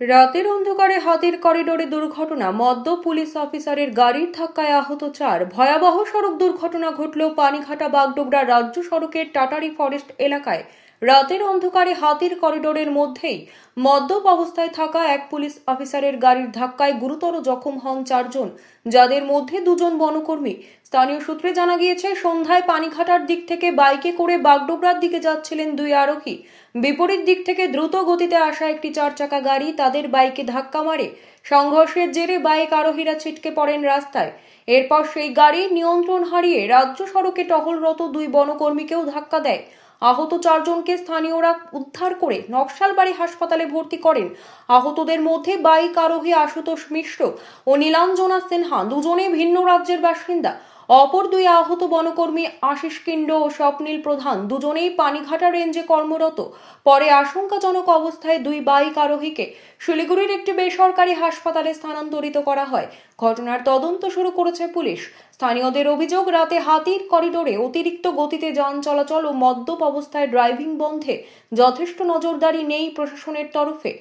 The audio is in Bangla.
রাতের অন্ধকারে হাতির করিডোরে দুর্ঘটনা, মদ্য পুলিশ অফিসারের গাড়ির ধাক্কায় আহত 4। ভয়াবহ সড়ক দুর্ঘটনা ঘটল পানিঘাটা বাগডোগরা রাজ্য সড়কের টাটারি ফরেস্ট এলাকায়। রাতের অন্ধকারে হাতির করিডোরের মধ্যেই মদ্যপ অবস্থায় থাকা এক পুলিশ অফিসারের গাড়ির ধাক্কায় গুরুতর জখম হন 4 জন, যাদের মধ্যে 2 জন বনকর্মী। স্থানীয় সূত্রে জানা গিয়েছে, সন্ধ্যায় পানিঘাটার দিক থেকে বাইকে করে বাগডোগরার দিকে যাচ্ছিলেন 2 আরোহী। বিপরীত দিক থেকে দ্রুত গতিতে আসা একটি 4 চাকা গাড়ি তাদের বাইকে ধাক্কা মারে। সংঘর্ষের জেরে বাইক আরোহীরা ছিটকে পড়েন রাস্তায়। এরপর সেই গাড়ি নিয়ন্ত্রণ হারিয়ে রাজ্য সড়কে টহলরত 2 বনকর্মীকেও ধাক্কা দেয়। আহত 4 জনকে স্থানীয়রা উদ্ধার করে নকশালবাড়ি হাসপাতালে ভর্তি করেন। আহতদের মধ্যে বাইক আরোহী আশুতোষ মিশ্র ও নীলাঞ্জনা সিনহা, দুজনে ভিন্ন রাজ্যের বাসিন্দা। অপর 2 আহত বনকর্মী আশিস কিন্ড ও স্বপ্নীল প্রধান, দুজনেই পানিঘাটা রেঞ্জে কর্মরত। পরে আশঙ্কাজনক অবস্থায় 2 বাইক আরোহীকে শিলিগুড়ির একটি বেসরকারি হাসপাতালে স্থানান্তরিত করা হয়। ঘটনার তদন্ত শুরু করেছে পুলিশ। স্থানীয়দের অভিযোগ, রাতে হাতির করিডোরে অতিরিক্ত গতিতে যান চলাচল ও মদ্যপ অবস্থায় ড্রাইভিং বন্ধে যথেষ্ট নজরদারি নেই প্রশাসনের তরফে।